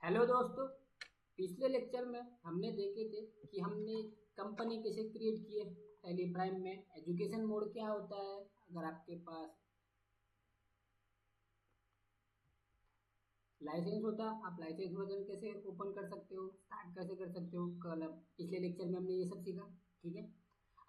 Hello दोस्तों। पिछले lecture में हमने देखे थे कि हमने कंपनी कैसे क्रिएट की है। टैली प्राइम में एजुकेशन मोड क्या होता है, अगर आपके पास लाइसेंस होता आप लाइसेंस वर्जन कैसे ओपन कर सकते हो, स्टार्ट कैसे कर सकते हो। कल पिछले लेक्चर में हमने ये सब सीखा। ठीक है,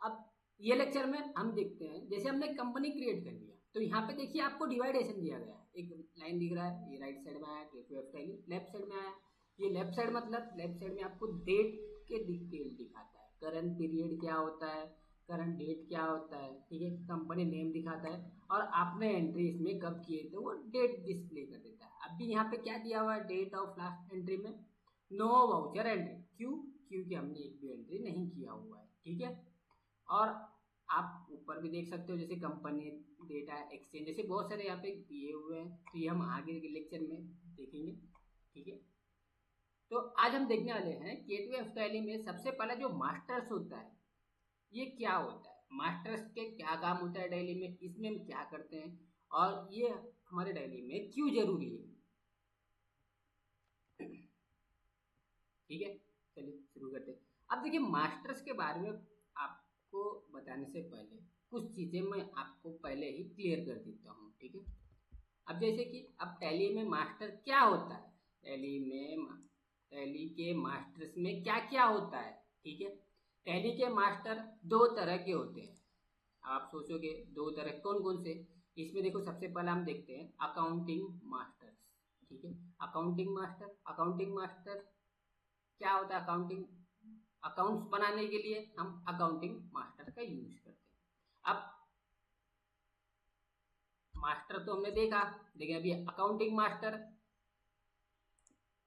अब ये लेक्चर में हम देखते हैं जैसे हमने कंपनी क्रिएट कर लिया तो यहाँ पे देखिए आपको डिवाइडेशन दिया गया है। एक लाइन दिख रहा है, ये राइट साइड में आया, टैली लेफ्ट साइड में आया। ये लेफ्ट साइड मतलब लेफ्ट साइड में आपको डेट के डिटेल दिखाता है, करंट पीरियड क्या होता है, करंट डेट क्या होता है। ठीक है, कंपनी नेम दिखाता है और आपने एंट्री इसमें कब किए थे वो डेट डिस्प्ले कर देता है। अभी यहाँ पे क्या दिया हुआ है, डेट ऑफ लास्ट एंट्री में नो वाउचर एंट्री। क्यों? क्योंकि हमने एक भी एंट्री नहीं किया हुआ है। ठीक है, और आप ऊपर भी देख सकते हो जैसे कंपनी डेटा एक्सचेंज जैसे बहुत सारे यहाँ पे दिए हुए हैं, तो ये हम आगे के लेक्चर में देखेंगे। ठीक है, तो आज हम देखने वाले हैं गेटवे ऑफ टैली में सबसे पहला जो मास्टर्स होता है ये क्या होता है, मास्टर्स के क्या काम होता है टैली में, इसमें हम क्या करते हैं और ये हमारे टैली में क्यों जरूरी है। ठीक है, चलिए शुरू करते हैं। अब देखिए मास्टर्स के बारे में आपको बताने से पहले कुछ चीजें मैं आपको पहले ही क्लियर कर देता हूँ। ठीक है, अब जैसे कि अब टैली में मास्टर क्या होता है, टैली के मास्टर्स में क्या क्या होता है। ठीक है, टैली के मास्टर दो तरह के होते हैं। आप सोचोगे दो तरह कौन कौन से, इसमें देखो सबसे पहला हम देखते हैं अकाउंटिंग मास्टर्स। ठीक है, अकाउंटिंग मास्टर क्या होता है, अकाउंटिंग अकाउंट्स बनाने के लिए हम अकाउंटिंग मास्टर का यूज करते हैं। अब मास्टर तो हमने देखा, लेकिन अभी अकाउंटिंग मास्टर,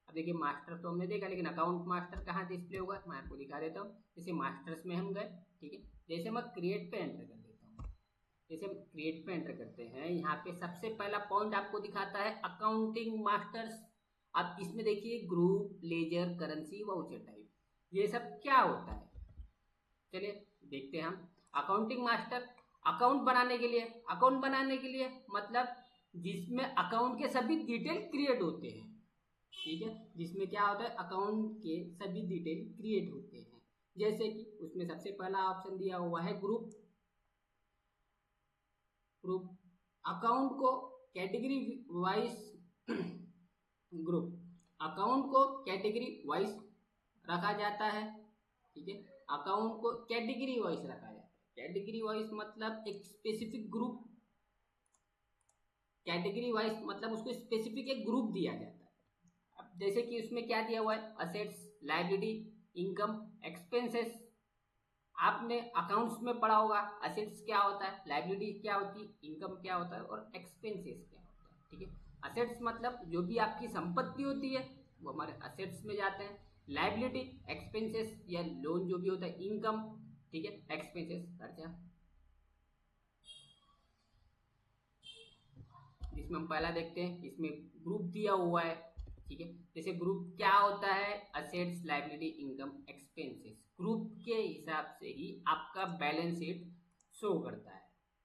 अब देखिए मास्टर तो हमने देखा लेकिन अकाउंट मास्टर कहाँ डिस्प्ले होगा मैं आपको दिखा देता हूँ। जैसे मास्टर्स में हम गए, ठीक है, जैसे मैं क्रिएट पे एंटर कर देता हूँ। जैसे हम क्रिएट पे एंटर करते हैं, यहाँ पे सबसे पहला पॉइंट आपको दिखाता है अकाउंटिंग मास्टर्स। अब इसमें देखिए group, ledger, currency, voucher type, ये सब क्या होता है चलिए देखते हैं हम। अकाउंटिंग मास्टर अकाउंट बनाने के लिए मतलब जिसमें अकाउंट के सभी डिटेल क्रिएट होते हैं। ठीक है, जिसमें क्या होता है अकाउंट के सभी डिटेल क्रिएट होते हैं। जैसे कि उसमें सबसे पहला ऑप्शन दिया हुआ है ग्रुप। ग्रुप अकाउंट को कैटेगरी वाइज ग्रुप अकाउंट को कैटेगरी वाइज रखा जाता है। ठीक है, अकाउंट को कैटेगरी वाइज रखा जाता है। कैटेगरी वाइज मतलब एक स्पेसिफिक ग्रुप, कैटेगरी वाइज मतलब उसको स्पेसिफिक एक ग्रुप दिया जाता है। अब जैसे कि उसमें क्या दिया हुआ है, असेट्स, लायबिलिटी, इनकम, एक्सपेंसेस। आपने अकाउंट्स में पढ़ा होगा असेट्स क्या होता है, लायबिलिटी क्या होती है, इनकम क्या होता है और एक्सपेंसेस क्या होता है। ठीक है, असेट्स मतलब जो भी आपकी संपत्ति होती है वो हमारे असेट्स में जाते हैं। लायबिलिटी एक्सपेंसेस या लोन जो भी होता है, इनकम, ठीक है, एक्सपेंसेस खर्चा। जिसमें हम पहला देखते हैं, इसमें ग्रुप दिया हुआ है। ठीक है, जैसे ग्रुप क्या होता है, assets, liability, income, expenses. Group के हिसाब से ही आपका बैलेंस शीट शो करता है।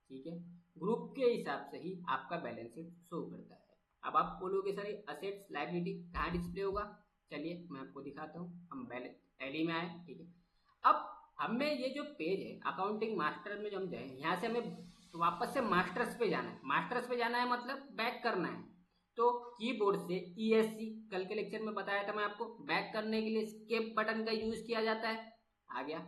ठीक है, ग्रुप के हिसाब से ही आपका बैलेंस शीट शो करता है। अब आप बोलोगे सर असेट्स लायबिलिटी कहाँ डिस्प्ले होगा, चलिए मैं आपको दिखाता हूँ। हम बैलेंस टैली में आए। ठीक है, अब हमें ये जो पेज है अकाउंटिंग मास्टर में जो हम जाए, यहाँ से हमें वापस से मास्टर्स पे जाना है। मास्टर्स पे जाना है मतलब बैक करना है, तो कीबोर्ड से ESC, कल के लेक्चर में बताया था मैं आपको, बैक करने के लिए एस्केप बटन का यूज किया जाता है। आ गया।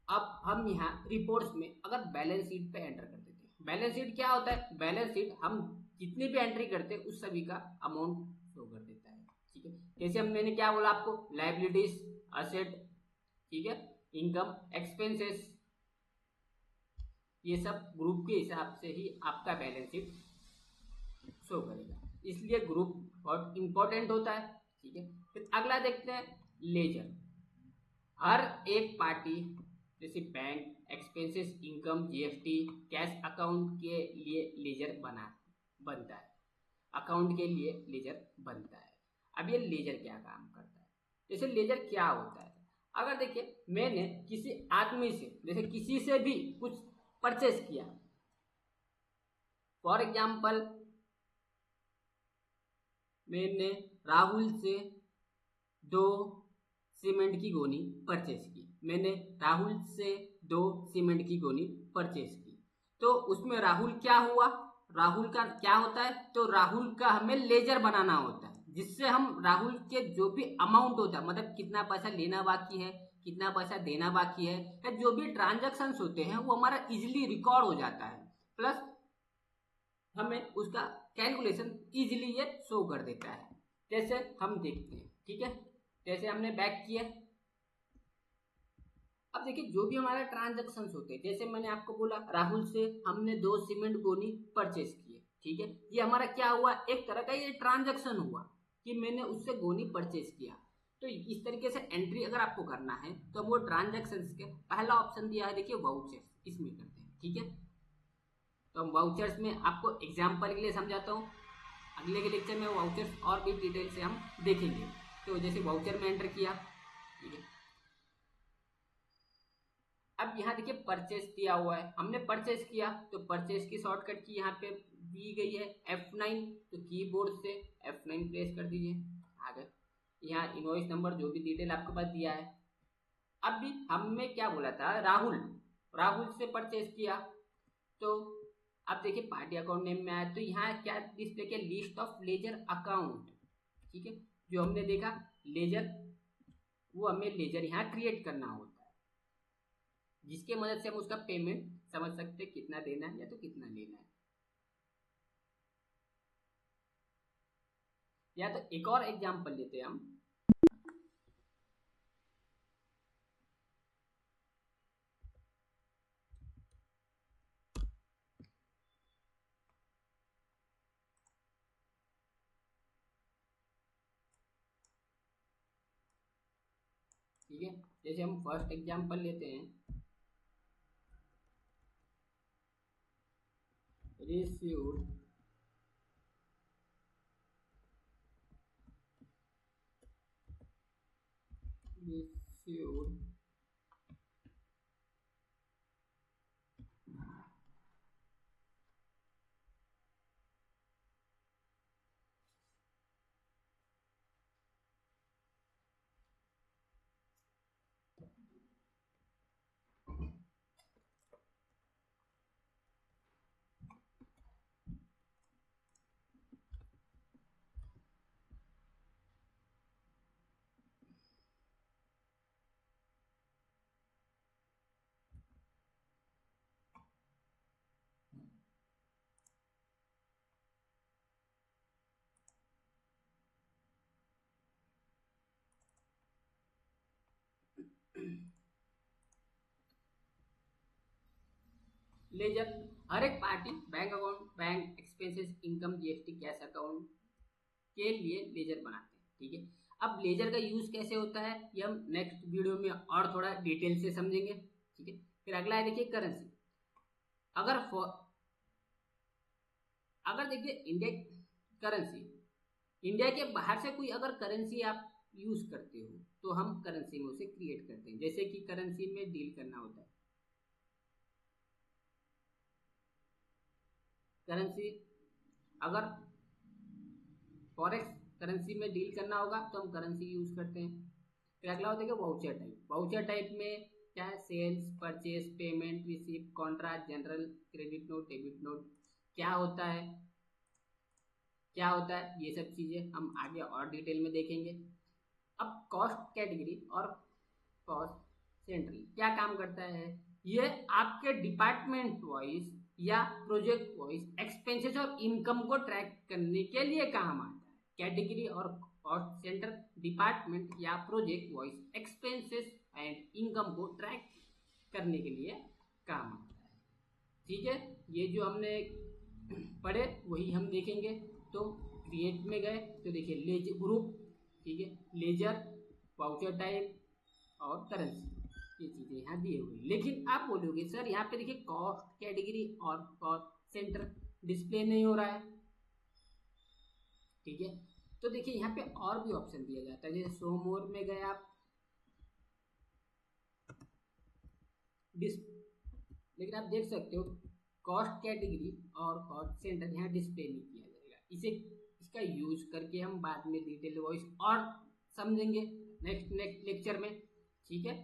अब हम यहाँ रिपोर्ट्स में अगर बैलेंस शीट पे एंटर कर देते हैं, बैलेंस शीट क्या होता है, बैलेंस शीट हम जितनी भी एंट्री करते हैं उस सभी का अमाउंट शो कर देता है। ठीक है, जैसे हम मैंने क्या बोला आपको, लायबिलिटीज, असेट, ठीक है, इनकम, एक्सपेंसेस, ये सब ग्रुप के हिसाब से ही आपका बैलेंस शीट शो करेगा, इसलिए ग्रुप बहुत इंपॉर्टेंट होता है। ठीक है, फिर अगला देखते हैं लेजर। हर एक पार्टी जैसे bank, expenses, income, GST, cash account के लिए लेजर बनता है। अकाउंट के लिए लेजर बनता है। अब ये लेजर क्या काम करता है, जैसे लेजर क्या होता है, अगर देखिए मैंने किसी आदमी से, जैसे किसी से भी कुछ परचेस किया, फॉर एग्जाम्पल मैंने राहुल से 2 सीमेंट की गोनी परचेज की, मैंने राहुल से 2 सीमेंट की गोनी परचेज की, तो उसमें राहुल क्या हुआ, राहुल का क्या होता है, तो राहुल का हमें लेजर बनाना होता है, जिससे हम राहुल के जो भी अमाउंट होता है, मतलब कितना पैसा लेना बाकी है, कितना पैसा देना बाकी है, या जो भी ट्रांजैक्शंस होते हैं वो हमारा इजीली रिकॉर्ड हो जाता है, प्लस हमें उसका कैलकुलेशन इजीली ये शो कर देता है। जैसे हम देखते हैं, ठीक है, जैसे हमने बैक किया, अब देखिए जो भी हमारे ट्रांजैक्शंस होते हैं, जैसे मैंने आपको बोला राहुल से हमने 2 सीमेंट गोनी परचेज किए, ठीक है, ये हमारा क्या हुआ, एक तरह का ये ट्रांजैक्शन हुआ कि मैंने उससे गोनी परचेज किया। तो इस तरीके से एंट्री अगर आपको करना है तो वो ट्रांजैक्शन के पहला ऑप्शन दिया है, देखिए वाउचर्स, इसमें करते हैं, ठीक है। तो हम वाउचर्स में आपको एग्जाम्पल के लिए समझाता हूँ, अगले के लेक्चर में वाउचर्स और भी डिटेल से हम देखेंगे। तो जैसे वाउचर में एंटर किया, ठीक है, अब यहाँ देखिए परचेस दिया हुआ है, हमने परचेस किया तो परचेस की शॉर्टकट की यहाँ पे दी गई है F9, तो कीबोर्ड से F9 प्रेस कर दीजिए। आगे यहाँ इनवॉइस नंबर जो भी डिटेल आपके पास दिया है। अब भी हमें क्या बोला था, राहुल, राहुल से परचेस किया, तो अब देखिए पार्टी अकाउंट नेम में आया, तो यहाँ क्या डिस्प्ले किया, लिस्ट ऑफ लेजर अकाउंट, ठीक है, जो हमने देखा लेजर, वो हमें लेजर यहाँ क्रिएट करना होता है, जिसके मदद से हम उसका पेमेंट समझ सकते हैं, कितना देना है या तो कितना लेना है। या तो एक और एग्जांपल लेते हैं हम, ठीक है, जैसे हम फर्स्ट एग्जांपल लेते हैं, रिसीव्ड रिसीव्ड लेजर, हर एक party bank account, bank expenses, income, GST, cash account के लिए लेजर बनाते हैं, ठीक है। अब लेजर का यूज कैसे होता है ये हम नेक्स्ट वीडियो में और थोड़ा डिटेल से समझेंगे, ठीक है। फिर अगला है देखिए करेंसी, अगर अगर देखिए इंडिया करेंसी, इंडिया के बाहर से कोई अगर करेंसी आप यूज करते हो तो हम करेंसी में उसे क्रिएट करते हैं, जैसे कि करेंसी में डील करना होता है, करेंसी अगर फॉरेक्स करेंसी में डील करना होगा तो हम करेंसी यूज करते हैं। फिर अगला होता है वाउचर टाइप, वाउचर टाइप में क्या है, sales, purchase, payment, receipt, contract, journal, credit note, debit note, क्या होता है, क्या होता है, ये सब चीजें हम आगे और डिटेल में देखेंगे। अब कॉस्ट कैटेगरी और कॉस्ट सेंट्रल क्या काम करता है, ये आपके डिपार्टमेंट वाइज या प्रोजेक्ट वाइज एक्सपेंसेस और इनकम को ट्रैक करने के लिए काम आता है। कैटेगरी और कॉस्ट सेंटर डिपार्टमेंट या project wise expenses and income को ट्रैक करने के लिए काम आता है, ठीक है। ये जो हमने पढ़े वही हम देखेंगे। तो क्रिएट में गए तो देखिए लेजर ग्रुप, ठीक है, लेजर, वाउचर टाइप और करेंसी, ये चीजें यहाँ दिए हुए। लेकिन आप बोलोगे सर यहाँ पे देखिए कॉस्ट कैटेगरी और कॉस्ट सेंटर डिस्प्ले नहीं हो रहा है, ठीक है। तो देखिए यहाँ पे और भी ऑप्शन दिया जाता है, जैसे शो मोर में गए आप, लेकिन आप देख सकते हो कॉस्ट कैटेगरी और कॉस्ट सेंटर यहाँ डिस्प्ले नहीं किया जाएगा। इसे इसका यूज करके हम बाद में डिटेल वॉइस और समझेंगे, नेक्स्ट नेक्स्ट लेक्चर में, ठीक है।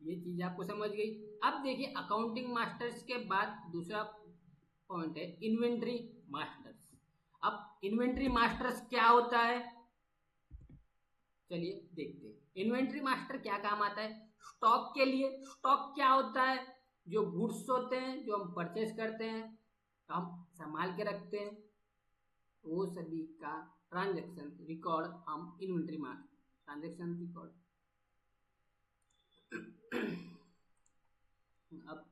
ये चीज आपको समझ गई। अब देखिए अकाउंटिंग मास्टर्स के बाद दूसरा पॉइंट है इन्वेंट्री मास्टर्स। अब इन्वेंट्री मास्टर्स क्या होता है, चलिए देखते हैं। इन्वेंट्री मास्टर क्या काम आता है, स्टॉक के लिए। स्टॉक क्या होता है, जो गुड्स होते हैं जो हम परचेज करते हैं, हम संभाल के रखते हैं, वो सभी का ट्रांजैक्शन रिकॉर्ड हम इन्वेंट्री मास्टर ट्रांजैक्शन रिकॉर्ड। अब